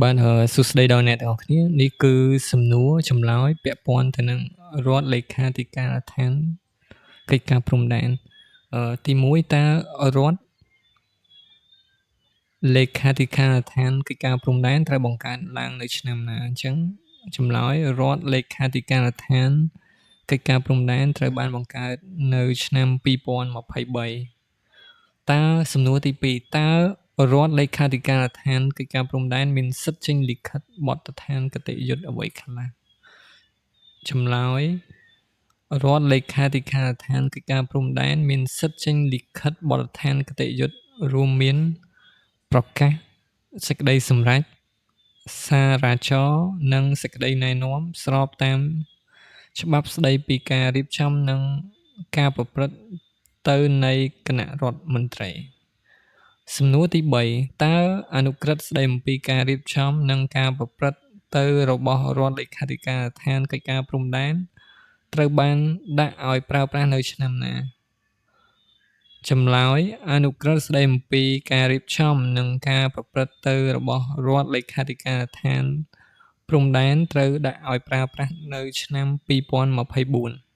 បានសួស្តីដល់អ្នកទាំងអស់គ្នានេះគឺសំណួរចម្លើយពាក់ព័ន្ធទៅនឹងរដ្ឋលេខាធិការដ្ឋានកិច្ចការព្រំដែនទី1តើរដ្ឋលេខាធិការដ្ឋានកិច្ចការព្រំដែនត្រូវបង្កើតឡើងនៅឆ្នាំណាអញ្ចឹងចម្លើយរដ្ឋលេខាធិការដ្ឋានកិច្ចការព្រំដែនត្រូវបានបង្កើតនៅឆ្នាំ2023តើសំណួរទី2តើរដ្ឋលេខាធិការដ្ឋានកិច្ចការព្រំដែនមានសិទ្ធិចេញលិខិតបទដ្ឋានគតិយុត្តអ្វីខ្លះចម្លើយរដ្ឋលេខាធិការដ្ឋានកិច្ចការព្រំដែនមានសិទ្ធិចេញលិខិតបទដ្ឋានគតិយុត្តរួមមានប្រកាសសេចក្តីសម្រេចសារចរណ៍និងសេចក្តីណែនាំស្របតាមច្បាប់ស្តីពីការរៀបចំនិងការប្រព្រឹត្តទៅនៃគណៈរដ្ឋមន្ត្រីសំណួរទី3តើអនុក្រឹត្យស្តីអំពីការរៀបចំនិងការប្រព្រឹត្តទៅរបស់រដ្ឋលេខាធិការដ្ឋានកិច្ចការព្រំដែនត្រូវបានដាក់ឲ្យប្រើប្រាស់នៅឆ្នាំណាចម្លើយអនុក្រឹត្យស្តីអំពីការរៀបចំនិងការប្រព្រឹត្តទៅរបស់រដ្ឋលេខាធិការដ្ឋានព្រំដែនត្រូវដាក់ឲ្យប្រើប្រាស់នៅឆ្នាំ2024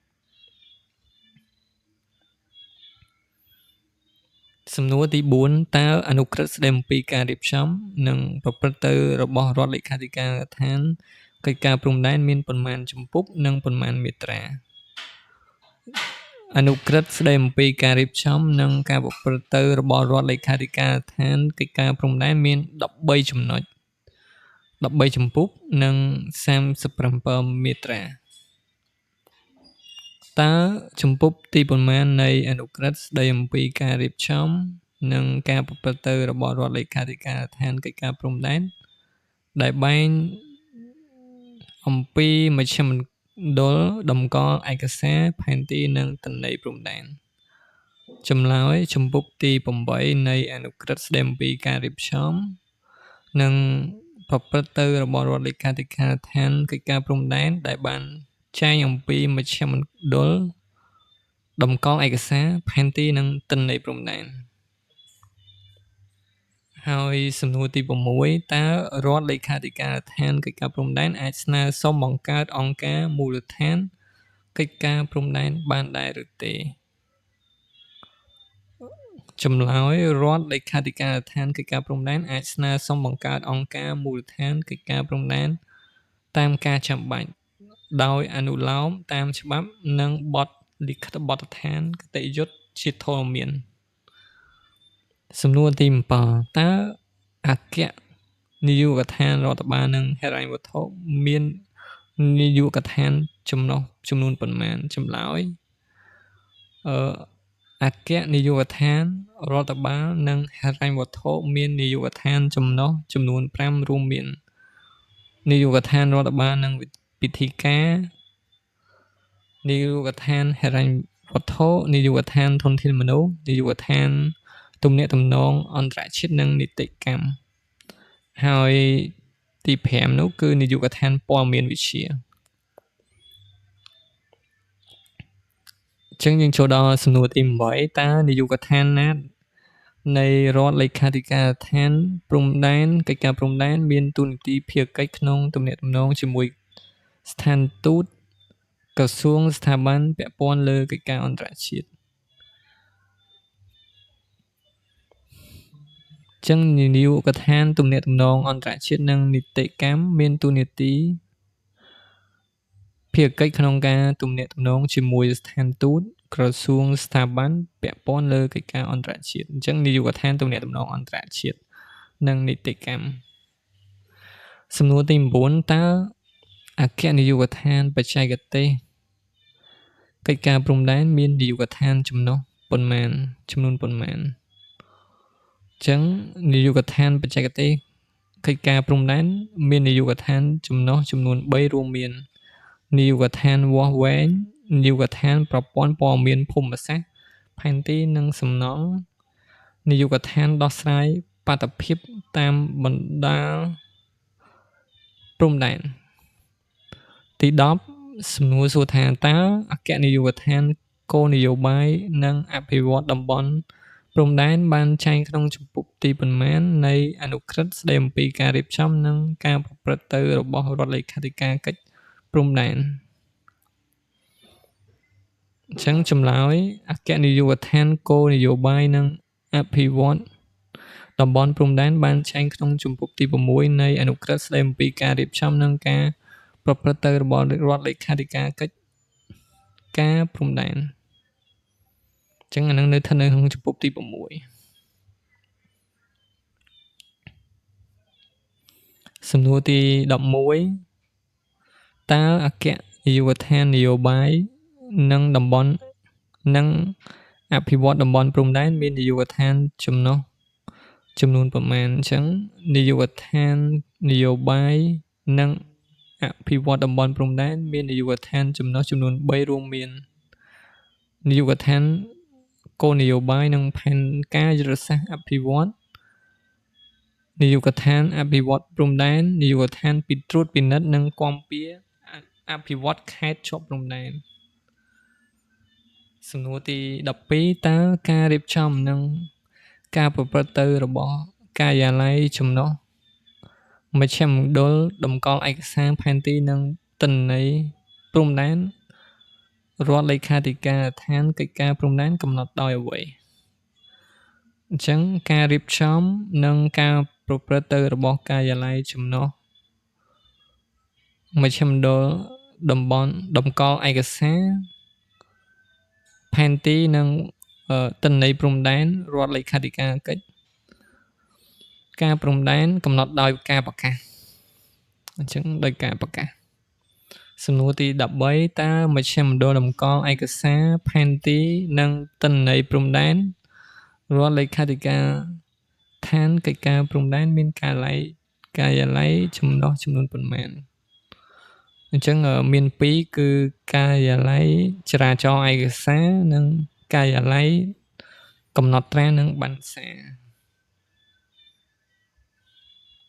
សំណួរទី4តើអនុក្រឹត្យស្តីអំពីការរៀបចំនិងប្រព្រឹត្តទៅរបស់រដ្ឋលេខាធិការដ្ឋានកិច្ចការព្រំដែនមានប៉ុន្មានជំពូកនិងប៉ុន្មានមាត្រាអនុក្រឹត្យស្តីអំពីការរៀបចំនិងការប្រព្រឹត្តទៅរបស់រដ្ឋលេខាធិការដ្ឋានកិច្ចការព្រំដែនមាន13ចំណុច13ជំពូកនិង37មាត្រាតើជំពូកទីប៉ុន្មាននៃអនុក្រឹត្យស្តីអំពីការរៀបចំនិងការប្រព្រឹត្តទៅរបស់រដ្ឋលេខាធិការដ្ឋានកិច្ចការព្រំដែនដែលបែងអំពីមជ្ឈមណ្ឌលតម្កល់ឯកសារផែនទីនិងទិន្នន័យព្រំដែនចម្លើយជំពូកទី8នៃអនុក្រឹត្យស្តីអំពីការរៀបចំនិងប្រព្រឹត្តទៅរបស់រដ្ឋលេខាធិការដ្ឋានកិច្ចការព្រំដែនដែលបានចែងអំពីមជ្ឈមណ្ឌលតម្កល់ឯកសារផែនទីនិងទិន្នន័យព្រំដែនហើយសំណួរទី6តើរដ្ឋលេខាធិការដ្ឋានកិច្ចការព្រំដែនអាចស្នើសុំបង្កើតអង្គការមូលដ្ឋានកិច្ចការព្រំដែនបានដែរឬទេចម្លើយរដ្ឋលេខាធិការដ្ឋានកិច្ចការព្រំដែនអាចស្នើសុំបង្កើតអង្គការមូលដ្ឋានកិច្ចការព្រំដែនតាមការចាំបាច់ដោយអនុលោមតាមច្បាប់និងបទលិខិតបទដ្ឋានគតិយុត្តជាធរមានសំណួរទី7តើអគ្គនាយកដ្ឋានរដ្ឋបាលនិងហិរញ្ញវត្ថុមាននាយកដ្ឋានចំណុះចំនួនប៉ុន្មានចម្លើយអគ្គនាយកដ្ឋានរដ្ឋបាលនិងហិរញ្ញវត្ថុមាននាយកដ្ឋានចំណុះចំនួន5រួមមាននាយកដ្ឋានរដ្ឋបាលនិងពិធីការនាយកដ្ឋានហិរញ្ញវត្ថុនាយកដ្ឋានធនធានមនុស្សនាយកដ្ឋានទំនាក់ទំនងអន្តរជាតិនិងនីតិកម្មហើយទី5នោះគឺនាយកដ្ឋានព័ត៌មានវិទ្យាចឹងយើងចូលដល់សំណួរទី8តើនាយកដ្ឋានណានៃរដ្ឋលេខាធិការដ្ឋានព្រំដែនកិច្ចការព្រំដែនមានតួនាទីភារកិច្ចក្នុងទំនាក់ទំនងជាមួយស្ថានទូតក្រសួងស្ថាប័នពាក់ព័ន្ធលើកិច្ចការអន្តរជាតិចឹងនាយកដ្ឋានទំនាក់ទំនងអន្តរជាតិនិងនីតិកម្មមានតួនាទីភារកិច្ចក្នុងការទំនាក់ទំនងជាមួយស្ថានទូតក្រសួងស្ថាប័នពាក់ព័ន្ធលើកិច្ចការអន្តរជាតិអញ្ចឹងនាយកដ្ឋានទំនាក់ទំនងអន្តរជាតិនិងនីតិកម្មសំណួរទី9តើអគ្គនាយកដ្ឋានបច្ចេកទេសកិច្ចការព្រំដែនមាននាយកដ្ឋានចំណុះប៉ុន្មានចំនួនប៉ុន្មានអញ្ចឹងនាយកដ្ឋានបច្ចេកទេសកិច្ចការព្រំដែនមាននាយកដ្ឋានចំណុះចំនួន3រួមមាននាយកដ្ឋានវាស់វែងនាយកដ្ឋានប្រព័ន្ធព័ត៌មានភូមិសាស្ត្រផែនទីនិងសំណង់នាយកដ្ឋានដោះស្រាយបាតុភិបតាមបណ្ដាព្រំដែនទី10សំណួរសួរថាតើអគ្គនាយកដ្ឋានគោលនយោបាយនិងអភិវឌ្ឍតំបន់ ព្រំដែនបានចែងក្នុងជំពូកទីប៉ុន្មាននៃអនុក្រឹត្យស្ដីអំពីការរៀបចំ និងការប្រព្រឹត្តទៅរបស់រដ្ឋលេខាធិការកិច្ចព្រំដែន អញ្ចឹងចម្លើយអគ្គនាយកដ្ឋានគោលនយោបាយនិងអភិវឌ្ឍតំបន់ព្រំដែនបានចែងក្នុងជំពូកទី 6 នៃអនុក្រឹត្យស្ដីអំពីការរៀបចំ និងការប្រព្រឹត្តទៅរបស់រដ្ឋលេខាធិការកិច្ចការព្រំដែន អញ្ចឹងអានឹងនៅស្ថិតនៅក្នុងជំពូកទី 6 សំណួរទី 11 តើអគ្គនាយកដ្ឋាននយោបាយនិងតំបន់និងអភិវឌ្ឍតំបន់ព្រំដែនមាននាយកដ្ឋានចំណុះចំនួនប៉ុន្មាន អញ្ចឹងនាយកដ្ឋាននយោបាយនិងអភិវឌ្ឍតំបន់ព្រំដែនមាននាយកដ្ឋានចំណុះចំនួន 3 រួមមាន នាយកដ្ឋានគោលនយោបាយនិងផែនការយុទ្ធសាស្ត្រអភិវឌ្ឍ នាយកដ្ឋានអភិវឌ្ឍព្រំដែន នាយកដ្ឋានត្រួតពិនិត្យនិងគាំពារអភិវឌ្ឍខេត្តជាប់ព្រំដែន សំណួរទី 12 តើការរៀបចំនិងការប្រព្រឹត្តទៅរបស់ការិយាល័យចំណុះមជ្ឈមណ្ឌលតម្កល់ឯកសារផែនទីនិងទិន្នន័យព្រំដែនរដ្ឋលេខាធិការដ្ឋានកិច្ចការព្រំដែនកំណត់ដោយអ្វី អញ្ចឹងការរៀបចំនិងការប្រព្រឹត្តទៅរបស់ការិយាល័យចំណុះមជ្ឈមណ្ឌលតំបន់តម្កល់ឯកសារផែនទីនិងទិន្នន័យព្រំដែនរដ្ឋលេខាធិការកិច្ចការព្រំដែនកំណត់ដោយការប្រកាស អញ្ចឹងដោយការប្រកាស សំណួរទី 13 តើមជ្ឈមណ្ឌលតម្កល់ឯកសារផែនទីនិងទិន្នន័យព្រំដែនរដ្ឋលេខាធិការឋានកិច្ចការព្រំដែនមានការិយាល័យចំណុះចំនួនប៉ុន្មាន អញ្ចឹងមាន 2 គឺការិយាល័យចរាចរណ៍ឯកសារនិងការិយាល័យកំណត់ត្រានិងបណ្ណសារ